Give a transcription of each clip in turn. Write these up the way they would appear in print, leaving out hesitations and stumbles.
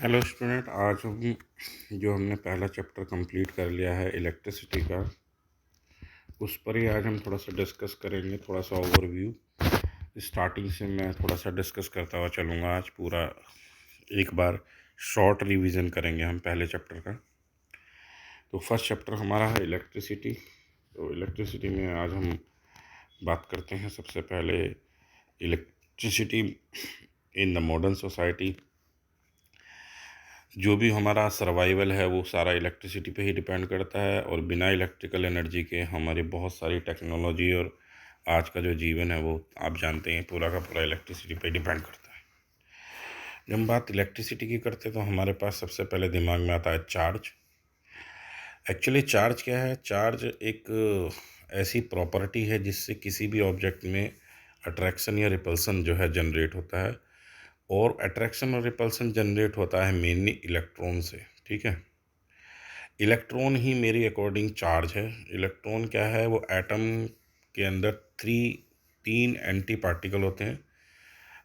Hello student, आज हम जो हमने पहला चैप्टर कंप्लीट कर लिया है इलेक्ट्रिसिटी का, उस पर ही आज हम थोड़ा सा डिस्कस करेंगे। थोड़ा सा ओवरव्यू स्टार्टिंग से मैं थोड़ा सा डिस्कस करता हुआ चलूँगा। आज पूरा एक बार शॉर्ट रिवीजन करेंगे हम पहले चैप्टर का। तो फर्स्ट चैप्टर हमारा है इलेक्ट्रिसिटी। तो इलेक्ट्रिसिटी में आज हम बात करते हैं सबसे पहले electricity in the modern society. जो भी हमारा सर्वाइवल है वो सारा इलेक्ट्रिसिटी पे ही डिपेंड करता है, और बिना इलेक्ट्रिकल एनर्जी के हमारी बहुत सारी टेक्नोलॉजी और आज का जो जीवन है वो आप जानते हैं पूरा का पूरा इलेक्ट्रिसिटी पे डिपेंड करता है। जब हम बात इलेक्ट्रिसिटी की करते हैं तो हमारे पास सबसे पहले दिमाग में आता है चार्ज। एक्चुअली चार्ज क्या है? चार्ज एक ऐसी प्रॉपर्टी है जिससे किसी भी ऑब्जेक्ट में अट्रैक्शन या रिपल्सन जो है जनरेट होता है, और अट्रैक्शन और रिपल्सन जनरेट होता है मेनली इलेक्ट्रॉन से। ठीक है, इलेक्ट्रॉन ही मेरी अकॉर्डिंग चार्ज है। इलेक्ट्रॉन क्या है? वो एटम के अंदर तीन एंटी पार्टिकल होते हैं।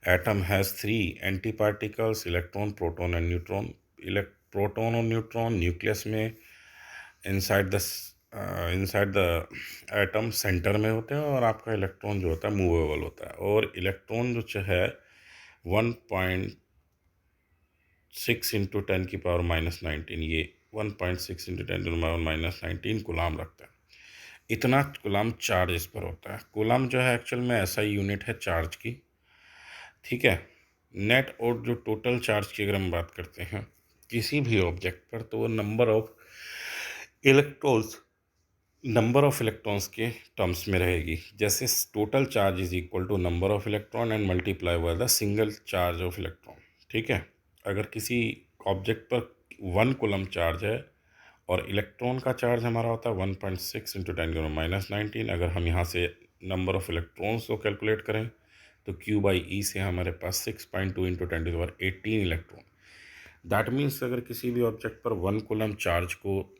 Atom has three anti particles, electron, proton and neutron. Proton और न्यूट्रॉन न्यूक्लियस में इनसाइड द एटम सेंटर में होते हैं, और आपका इलेक्ट्रॉन जो होता है मूवेबल होता है। और इलेक्ट्रॉन जो है 1.6 × 10⁻⁻19, ये 1.6 × 10⁻⁻19 गुलाम रखता है। इतना गुलाम चार्ज इस पर होता है। गुलाम जो है एक्चुअल में ऐसा यूनिट है चार्ज की। ठीक है, नेट और जो टोटल चार्ज की अगर हम बात करते हैं किसी भी ऑब्जेक्ट पर, तो वो इलेक्ट्रॉन्स नंबर ऑफ इलेक्ट्रॉन्स के टर्म्स में रहेगी। जैसे total charge is equal to number of electron and multiply by the single charge of electron. ठीक है, अगर किसी ऑब्जेक्ट पर 1 कूलम चार्ज है और इलेक्ट्रॉन का चार्ज हमारा होता है 1.6 × 10⁻⁻19, अगर हम यहाँ से नंबर ऑफ इलेक्ट्रॉन्स को कैलकुलेट करें तो Q/E से हमारे पास 6.2 × 10⁻18 इलेक्ट्रॉन। दैट मीन्स अगर किसी भी ऑब्जेक्ट पर 1 कूलम चार्ज को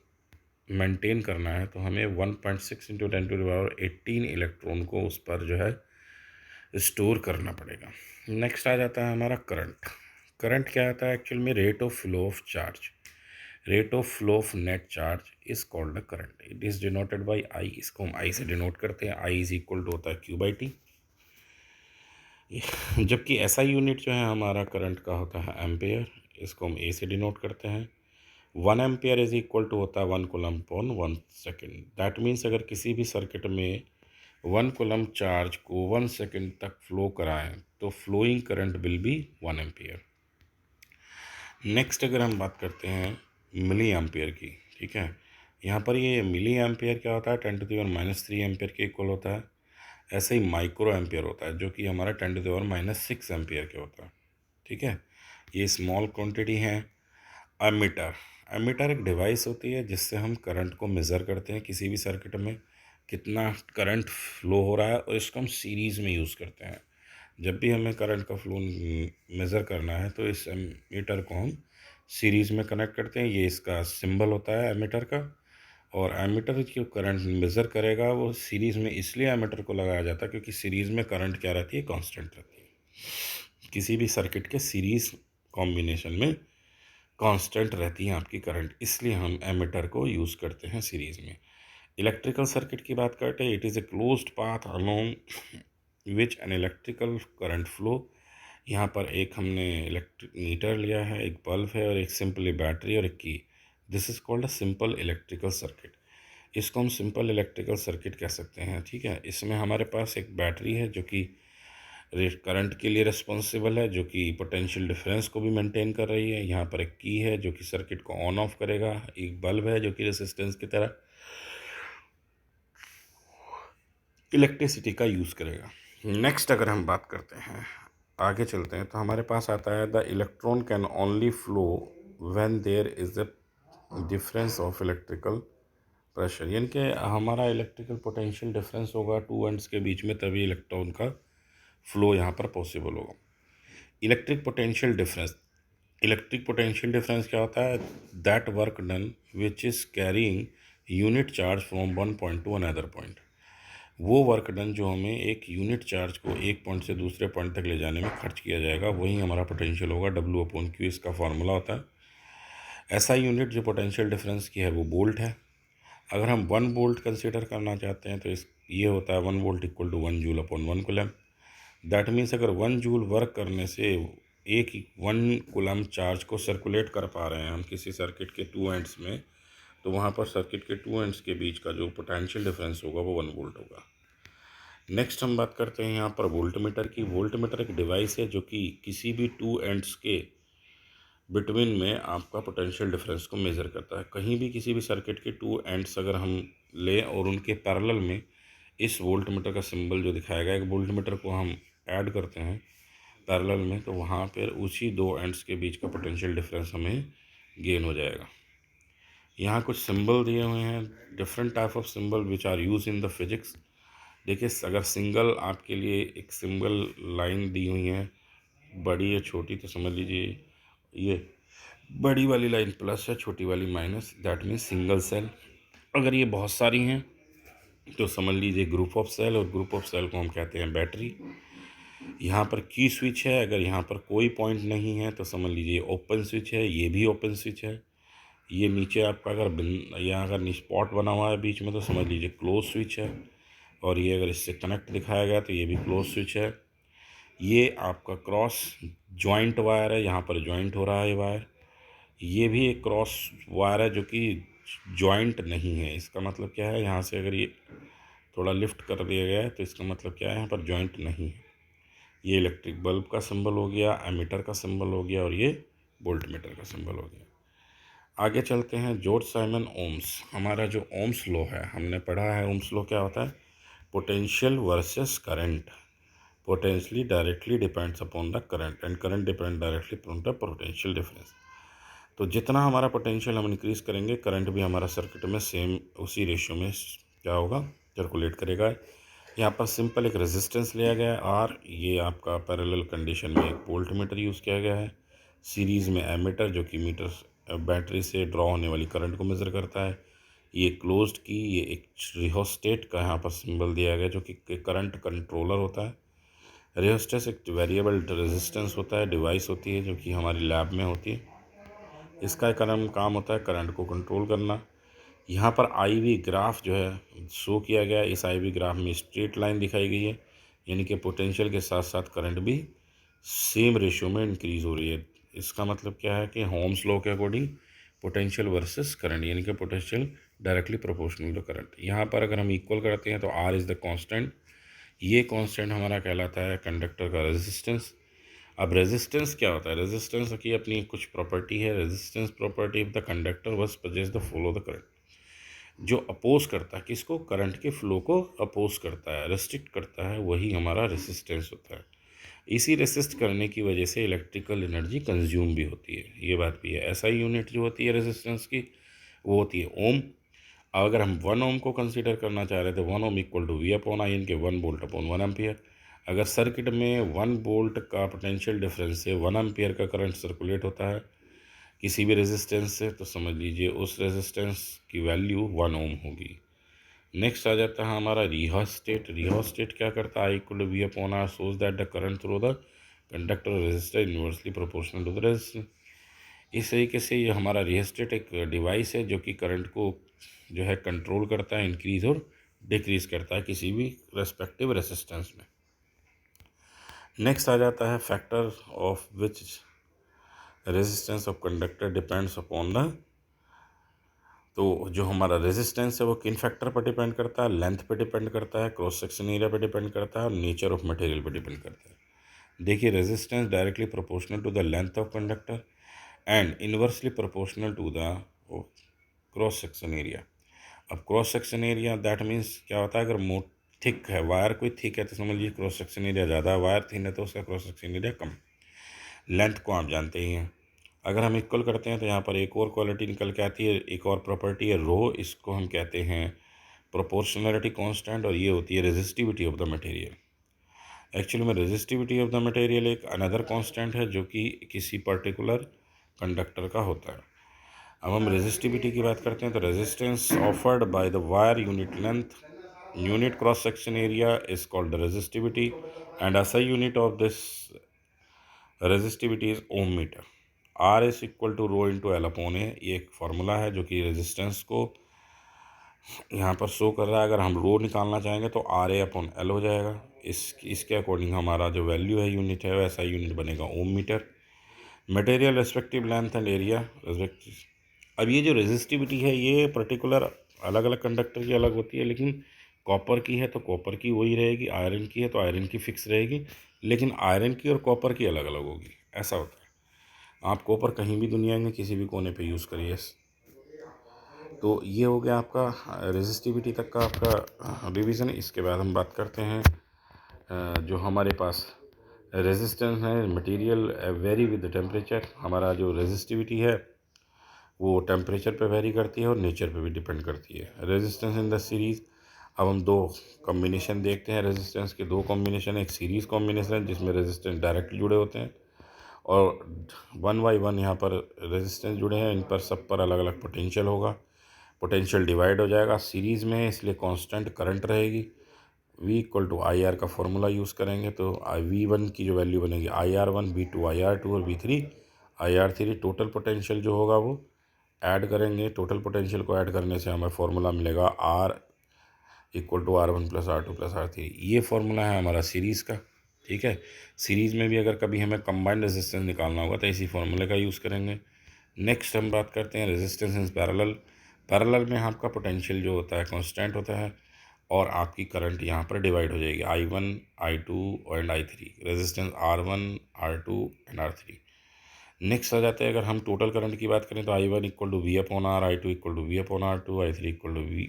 मेंटेन करना है तो हमें 1.6 × 10⁻18 इलेक्ट्रॉन को उस पर जो है स्टोर करना पड़ेगा। नेक्स्ट आ जाता है हमारा करंट। करंट क्या आता है? एक्चुअल में rate of flow of charge, rate of flow of net charge is called the current. It is denoted by I. इसको हम आई से डिनोट करते हैं। आई इज इक्वल टू होता है Q/T। जबकि ऐसा यूनिट जो है हमारा करंट का होता है एम्पेयर। इसको हम ए से डिनोट करते हैं। 1 एम्पेयर इज इक्वल टू होता है 1 कूलम/1 सेकेंड। दैट मीन्स अगर किसी भी सर्किट में 1 कूलम चार्ज को 1 सेकेंड तक फ्लो कराएं तो flowing current will be 1 ampere. Next अगर हम बात करते हैं मिली एम्पेयर की। ठीक है, यहाँ पर ये मिली एम्पेयर क्या होता है? 10⁻³ एम्पेयर के इक्वल होता है। ऐसे ही माइक्रो एम्पेयर होता है जो कि हमारा 10⁻6 एम्पेयर के होता है। ठीक है, ये स्मॉल क्वांटिटी है। एमीटर, एमीटर एक डिवाइस होती है जिससे हम करंट को मेज़र करते हैं किसी भी सर्किट में कितना करंट फ्लो हो रहा है, और इसको हम सीरीज़ में यूज़ करते हैं। जब भी हमें करंट का फ्लो मेज़र करना है तो इस एमीटर को हम सीरीज़ में कनेक्ट करते हैं। ये इसका सिंबल होता है एमीटर का। और एमीटर जो करंट मेज़र करेगा वो सीरीज़ में इसलिए एमीटर को लगाया जाता है क्योंकि सीरीज़ में करंट क्या रहती है? कांस्टेंट रहती है। किसी भी सर्किट के सीरीज़ कॉम्बिनेशन में कांस्टेंट रहती है आपकी करंट, इसलिए हम एमीटर को यूज़ करते हैं सीरीज़ में। इलेक्ट्रिकल सर्किट की बात करते हैं। It is a closed path along which an electrical current flow. यहाँ पर एक हमने इलेक्ट्रिक मीटर लिया है, एक बल्ब है, और एक सिंपली बैटरी और एक की। This is called a simple electrical circuit. इसको हम सिंपल इलेक्ट्रिकल सर्किट कह सकते हैं। ठीक है, इसमें हमारे पास एक बैटरी है जो कि करंट के लिए रिस्पॉन्सिबल है, जो कि पोटेंशियल डिफरेंस को भी मेंटेन कर रही है। यहाँ पर एक की है जो कि सर्किट को ऑन ऑफ करेगा। एक बल्ब है जो कि रेसिस्टेंस की तरह इलेक्ट्रिसिटी का यूज़ करेगा। नेक्स्ट अगर हम बात करते हैं, आगे चलते हैं, तो हमारे पास आता है the electron can only flow when there is a difference of electrical pressure. यानी कि हमारा इलेक्ट्रिकल पोटेंशियल डिफरेंस होगा टू एंड्स के बीच में, तभी इलेक्ट्रॉन का फ्लो यहाँ पर पॉसिबल होगा। इलेक्ट्रिक पोटेंशियल डिफरेंस क्या होता है? That work done which is carrying unit charge from one point two another point. वो वर्क डन जो हमें एक यूनिट चार्ज को एक पॉइंट से दूसरे पॉइंट तक ले जाने में खर्च किया जाएगा, वही हमारा पोटेंशियल होगा। W/Q इसका फार्मूला होता है। SI यूनिट जो पोटेंशियल डिफरेंस की है वो वोल्ट है। अगर हम 1 वोल्ट कंसिडर करना चाहते हैं तो ये होता है 1 volt equal to 1 joule upon 1 coulomb. That means अगर 1 जूल वर्क करने से एक 1 कूलम चार्ज को सर्कुलेट कर पा रहे हैं हम किसी सर्किट के 2 एंड्स में, तो वहाँ पर सर्किट के 2 एंड्स के बीच का जो पोटेंशियल डिफरेंस होगा वो 1 वोल्ट होगा। नेक्स्ट हम बात करते हैं यहाँ पर वोल्ट मीटर की। वोल्ट मीटर एक डिवाइस है जो कि किसी भी 2 एंड्स के बिटवीन में आपका पोटेंशियल डिफरेंस को मेज़र करता है। कहीं भी किसी भी सर्किट के 2 एंड्स अगर हम लें और उनके पैरेलल में इस वोल्ट मीटर का सिंबल जो दिखाया गया, एक वोल्ट मीटर को हम ऐड करते हैं पैरेलल में, तो वहाँ पर उसी 2 एंड्स के बीच का पोटेंशियल डिफरेंस हमें गेन हो जाएगा। यहाँ कुछ सिंबल दिए हुए हैं, different type of symbol which are use in the physics. देखिए, अगर सिंगल आपके लिए एक सिंगल लाइन दी हुई है, बड़ी या छोटी, तो समझ लीजिए ये बड़ी वाली लाइन प्लस है, छोटी वाली minus, that means single cell. अगर ये बहुत सारी हैं तो समझ लीजिए ग्रुप ऑफ सेल, और ग्रुप ऑफ सेल को हम कहते हैं बैटरी। यहाँ पर की स्विच है, अगर यहाँ पर कोई पॉइंट नहीं है तो समझ लीजिए ओपन स्विच है, ये भी ओपन स्विच है। ये नीचे आपका अगर यहाँ अगर स्पॉट बना हुआ है बीच में तो समझ लीजिए क्लोज स्विच है, और ये अगर इससे कनेक्ट दिखाया गया तो ये भी क्लोज स्विच है। ये आपका क्रॉस जॉइंट वायर है, यहाँ पर जॉइंट हो रहा है वायर। ये भी एक क्रॉस वायर है जो कि जॉइंट नहीं है। इसका मतलब क्या है, यहाँ से अगर ये थोड़ा लिफ्ट कर दिया गया है तो इसका मतलब क्या है, यहाँ पर जॉइंट नहीं है। ये इलेक्ट्रिक बल्ब का सिंबल हो गया, एमीटर का सिंबल हो गया, और ये वोल्ट मीटर का सिंबल हो गया। आगे चलते हैं। जॉर्ज साइमन ओम्स, हमारा जो ओम्स लॉ है हमने पढ़ा है। ओम्स लॉ क्या होता है, potential versus current. Potentially directly depends upon the current and current depend directly upon the potential difference. तो जितना हमारा पोटेंशियल हम इंक्रीज़ करेंगे, करंट भी हमारा सर्किट में सेम उसी रेशियो में क्या होगा, सर्कुलेट करेगा। यहाँ पर सिंपल एक रेजिस्टेंस लिया गया है आर, ये आपका पैरेलल कंडीशन में एक वोल्ट मीटर यूज़ किया गया है। सीरीज़ में एमीटर जो कि मीटर बैटरी से ड्रॉ होने वाली करंट को मेज़र करता है। ये क्लोज्ड की, ये एक रिहोस्टेट का यहाँ पर सिंबल दिया गया जो कि करंट कंट्रोलर होता है। रिहोस्टेट एक वेरिएबल रेजिस्टेंस होता है, डिवाइस होती है जो कि हमारी लैब में होती है। इसका काम होता है करंट को कंट्रोल करना। यहाँ पर आई वी ग्राफ जो है शो किया गया है। इस आई वी ग्राफ में स्ट्रेट लाइन दिखाई गई है, यानी कि पोटेंशियल के साथ साथ करंट भी सेम रेशियो में इंक्रीज़ हो रही है। इसका मतलब क्या है कि ओम्स लॉ के अकॉर्डिंग पोटेंशियल वर्सेस करंट, यानी कि potential directly proportional to current. यहाँ पर अगर हम इक्वल करते हैं तो आर इज़ द कांस्टेंट। ये कांस्टेंट हमारा कहलाता है कंडक्टर का रेजिस्टेंस। अब रेजिस्टेंस क्या होता है, रेजिस्टेंस की अपनी कुछ प्रॉपर्टी है। Resistance property of the conductor was possess the flow the current, जो अपोज करता है किसको, करंट के फ्लो को अपोज करता है, रेस्ट्रिक्ट करता है, वही हमारा रेजिस्टेंस होता है। इसी रेसिस्ट करने की वजह से इलेक्ट्रिकल एनर्जी कंज्यूम भी होती है, ये बात भी है। एसआई यूनिट जो होती है रेजिस्टेंस की वो होती है ओम। अगर हम 1 ओम को कंसीडर करना चाह रहे थे, 1 ohm equal to V upon I, इनके 1 वोल्ट अपॉन 1 एम्पियर। अगर सर्किट में 1 वोल्ट का पोटेंशियल डिफरेंस से 1 एम्पियर का करंट सर्कुलेट होता है किसी भी रेजिस्टेंस से, तो समझ लीजिए उस रेजिस्टेंस की वैल्यू 1 ओम होगी। नेक्स्ट आ जाता है हमारा रिहोस्टेट। रिहोस्टेट क्या करता है, equal to V upon R, shows that the current through the conductor resistor inversely proportional to the resistance. इस तरीके से ये हमारा रिहोस्टेट एक डिवाइस है जो कि करंट को जो है कंट्रोल करता है, इंक्रीज़ और डिक्रीज़ करता है किसी भी रेस्पेक्टिव रेजिस्टेंस में। नेक्स्ट आ जाता है factor of which resistance of conductor depends upon the. तो जो हमारा रेजिस्टेंस है वो किन फैक्टर पर डिपेंड करता है, लेंथ पे डिपेंड करता है, क्रॉस सेक्शन एरिया पे डिपेंड करता है, और नेचर ऑफ मटेरियल पे डिपेंड करता है। देखिए, resistance directly proportional to the length of conductor and inversely proportional to the cross section area. अब cross section area that means क्या होता है, अगर थिक है वायर, कोई थिक है तो समझ लीजिए क्रॉस सेक्शन एरिया ज़्यादा है, वायर थिन है तो उसका क्रॉस सेक्शन एरिया कम। लेंथ को आप जानते ही हैं। अगर हम इक्वल करते हैं तो यहाँ पर एक और क्वालिटी निकल के आती है, एक और प्रॉपर्टी है रो, इसको हम कहते हैं प्रोपोर्शनलिटी कांस्टेंट, और ये होती है resistivity of the material. Actually में रेजिस्टिविटी ऑफ द मटेरियल एक अनदर कांस्टेंट है जो कि किसी पर्टिकुलर कंडक्टर का होता है। अब हम रेजिस्टिविटी की बात करते हैं तो resistance offered by the wire unit length unit cross section area is called the resistivity, and SI unit of this resistivity is ohm meter. R is equal to rho into L upon A, ये एक formula है जो कि resistance को यहाँ पर show कर रहा है। अगर हम रो निकालना चाहेंगे तो आर ए अपॉन एल हो जाएगा। इसके अकॉर्डिंग हमारा जो वैल्यू है यूनिट है वैसा यूनिट बनेगा ohm metre. Material respective length and area respective. अब ये जो रेजिस्टिविटी है ये पर्टिकुलर अलग अलग कंडक्टर की अलग होती है, लेकिन कॉपर की है तो कॉपर की वही रहेगी, आयरन की है तो आयरन की फिक्स रहेगी, लेकिन आयरन की और कॉपर की अलग अलग होगी। ऐसा होता है। आप कॉपर कहीं भी दुनिया में किसी भी कोने पे यूज़ करिए। तो ये हो गया आपका रेजिस्टिविटी तक का आपका रिवीजन। इसके बाद हम बात करते हैं जो हमारे पास रेजिस्टेंस है material very with the temperature. हमारा जो रेजिस्टिविटी है वो टेम्परेचर पे वेरी करती है और नेचर पे भी डिपेंड करती है। रेजिस्टेंस इन द सीरीज़, अब हम दो कॉम्बिनेशन देखते हैं। रेजिस्टेंस के दो कॉम्बिनेशन, एक सीरीज़ कॉम्बिनेशन है जिसमें रेजिस्टेंस डायरेक्टली जुड़े होते हैं, और 1 बाई 1 यहाँ पर रेजिस्टेंस जुड़े हैं। इन पर सब पर अलग अलग पोटेंशियल होगा, पोटेंशियल डिवाइड हो जाएगा। सीरीज़ में है इसलिए कांस्टेंट करंट रहेगी। V equal to I R का फॉर्मूला यूज़ करेंगे तो V1 की जो वैल्यू बनेगी IR1, V2 IR2 और V3 IR3। टोटल पोटेंशियल जो होगा वो ऐड करेंगे। टोटल पोटेंशियल को ऐड करने से हमें फॉर्मूला मिलेगा R equal to R1 plus R2 plus R3। ये फार्मूला है हमारा सीरीज़ का। ठीक है, सीरीज़ में भी अगर कभी हमें कंबाइंड रेजिस्टेंस निकालना होगा तो इसी फार्मूले का यूज़ करेंगे। नेक्स्ट हम बात करते हैं रेजिस्टेंस इन पैरेलल। पैरेलल में आपका पोटेंशियल जो होता है कांस्टेंट होता है और आपकी करंट यहाँ पर डिवाइड हो जाएगी I1 I2 and I3। Resistance R1 R2 and R3। Next आ जाते हैं अगर हम टोटल करंट की बात करें तो I1 equal to V upon R, I2 equal to V upon R2, I3 equal to V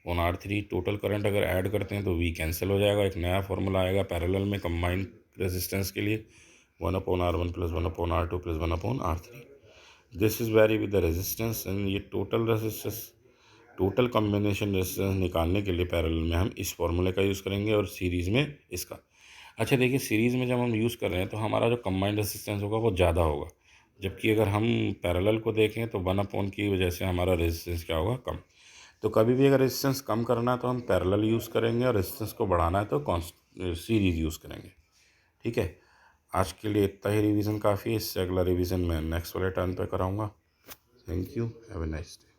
on R3। Total current अगर ऐड करते हैं तो V कैंसिल हो जाएगा। एक नया फॉर्मूला आएगा पैरेलल में कंबाइंड रेजिस्टेंस के लिए, 1/R1 plus 1/R2 plus 1/R3। This is very with the resistance. And ये total resistance, total combination resistance निकालने के लिए पैरेलल में हम इस फॉर्मूले का यूज़ करेंगे और सीरीज़ में इसका। अच्छा देखिए, सीरीज़ में जब हम यूज़ कर रहे हैं तो हमारा जो कंबाइंड रेजिस्टेंस होगा वो ज़्यादा होगा, जबकि अगर हम पैरेलल को देखें तो 1/, की वजह से हमारा रेजिस्टेंस क्या होगा, कम। तो कभी भी अगर रेजिस्टेंस कम करना है तो हम पैरेलल यूज़ करेंगे, और रेजिस्टेंस को बढ़ाना है तो सीरीज़ यूज़ करेंगे। ठीक है, आज के लिए इतना ही रिवीजन काफ़ी है। इससे अगला रिवीजन मैं नेक्स्ट वाले टाइम पे कराऊंगा। Thank you, have a nice day.